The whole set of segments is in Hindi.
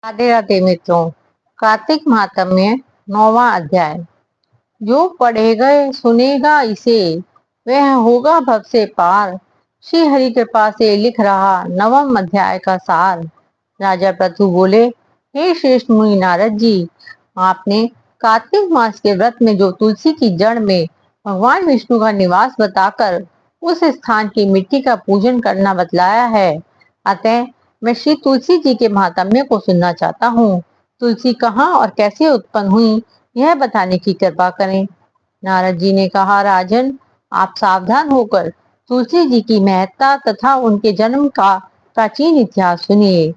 राधे राधे मित्रों। कार्तिक महात्म्य 9वां अध्याय। जो पढ़ेगा सुनेगा इसे वह होगा भव से पार। श्री हरि कृपा से लिख रहा 9वां अध्याय का सार। राजा पृथु बोले, हे श्रेष्ठ मुनि नारद जी, आपने कार्तिक मास के व्रत में जो तुलसी की जड़ में भगवान विष्णु का निवास बताकर उस स्थान की मिट्टी का पूजन करना बतलाया है। अतः मैं श्री तुलसी जी के महात्म्य को सुनना चाहता हूँ। तुलसी कहाँ और कैसे उत्पन्न हुई, यह बताने की कृपा करें। नारद जी ने कहा, राजन, आप सावधान होकर तुलसी जी की महत्ता तथा उनके जन्म का प्राचीन इतिहास सुनिए।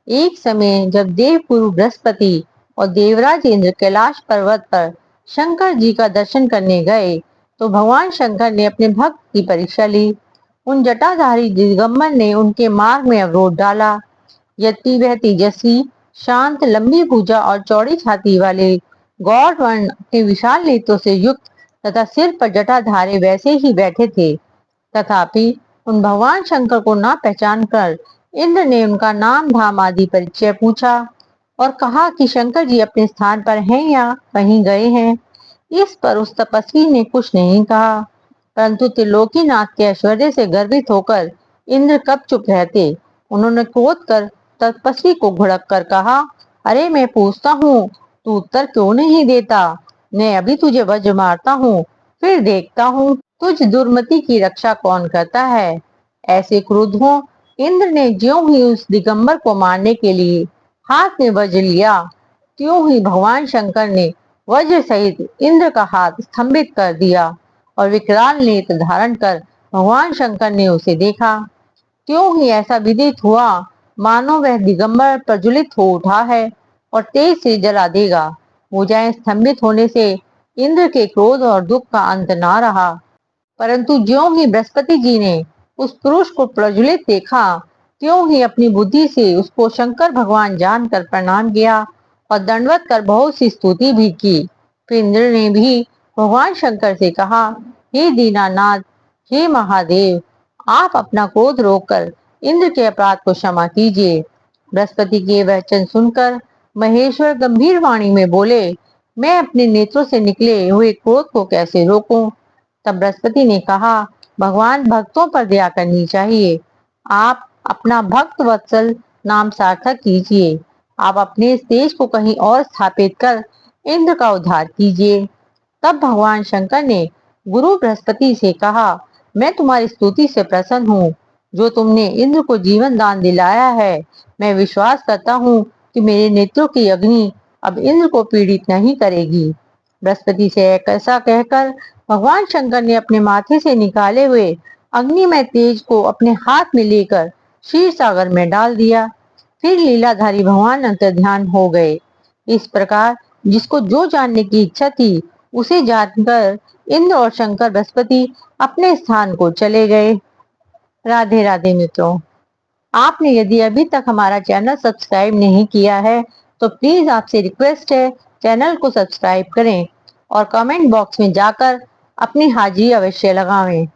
एक समय जब देवगुरु बृहस्पति और देवराज इंद्र कैलाश पर्वत पर शंकर जी का दर्शन करने गए तो भगवान शंकर ने अपने भक्त की परीक्षा ली। उन जटाधारी दिगंबर ने उनके मार्ग में अवरोध डाला। यद्यपि वह तेजस्वी, शांत, लंबी भुजा और चौड़ी छाती वाले गौर वर्ण के विशाल नेत्रों से युक्त तथा सिर पर जटाधारे वैसे ही बैठे थे, तथापि उन भगवान शंकर को न पहचान कर इंद्र ने उनका नाम धाम आदि परिचय पूछा और कहा कि शंकर जी अपने स्थान पर हैं या कहीं गए हैं। इस पर उस तपस्वी ने कुछ नहीं कहा, परंतु त्रिलोकीनाथ के ऐश्वर्य से गर्वित होकर इंद्र कब चुप रहते। उन्होंने क्रोध कर तपस्वी को घुड़क कर कहा, अरे मैं पूछता हूँ, तू उत्तर क्यों नहीं देता? मैं अभी तुझे वज्र मारता हूँ, फिर देखता हूँ तुझ दुर्मति की रक्षा कौन करता है। ऐसे क्रुद्ध हो इंद्र ने ज्यों ही उस दिगंबर को मारने के लिए हाथ में वज्र लिया, त्यों ही भगवान शंकर ने वज्र सहित इंद्र का हाथ स्तंभित कर दिया और विकराल नेत्र धारण कर भगवान शंकर ने उसे देखा। त्यों ही ऐसा विदित हुआ मानो वह दिगंबर प्रज्वलित हो उठा है और तेज से जला देगा। भुजाएं स्तंभित होने से इंद्र के क्रोध और दुख का अंत ना रहा, परंतु ज्यों ही बृहस्पति जी ने उस पुरुष को प्रज्वलित देखा, त्यों ही अपनी बुद्धि से उसको शंकर भगवान जानकर प्रणाम किया और दंडवत कर बहुत सी स्तुति भी की। फिर इंद्र ने भी भगवान शंकर से कहा, हे दीनानाथ, हे महादेव, आप अपना क्रोध रोककर इंद्र के अपराध को क्षमा कीजिए। बृहस्पति के वचन सुनकर महेश्वर गंभीर वाणी में बोले, मैं अपने नेत्रों से निकले हुए क्रोध को कैसे रोकूं? तब बृहस्पति ने कहा, भगवान भक्तों पर दया करनी चाहिए। आप अपना भक्त वत्सल नाम सार्थक कीजिए। आप अपने इस तेज को कहीं और स्थापित कर इंद्र का उद्धार कीजिए। तब भगवान शंकर ने गुरु बृहस्पति से कहा, मैं तुम्हारी स्तुति से प्रसन्न हूँ, जो तुमने इंद्र को जीवन दान दिलाया है। मैं विश्वास करता हूँ कि मेरे नेत्रों की अग्नि अब इंद्र को पीड़ित नहीं करेगी। बृहस्पति से ऐसा कहकर भगवान शंकर ने अपने माथे से निकाले हुए अग्निमय तेज को अपने हाथ में लेकर क्षीर सागर में डाल दिया। फिर लीलाधारी भगवान अंतर्ध्यान हो गए। इस प्रकार जिसको जो जानने की इच्छा थी उसे जानकर इंद्र और शंकर बृहस्पति अपने स्थान को चले गए। राधे राधे मित्रों। आपने यदि अभी तक हमारा चैनल सब्सक्राइब नहीं किया है तो प्लीज आपसे रिक्वेस्ट है, चैनल को सब्सक्राइब करें और कमेंट बॉक्स में जाकर अपनी हाजिरी अवश्य लगावें।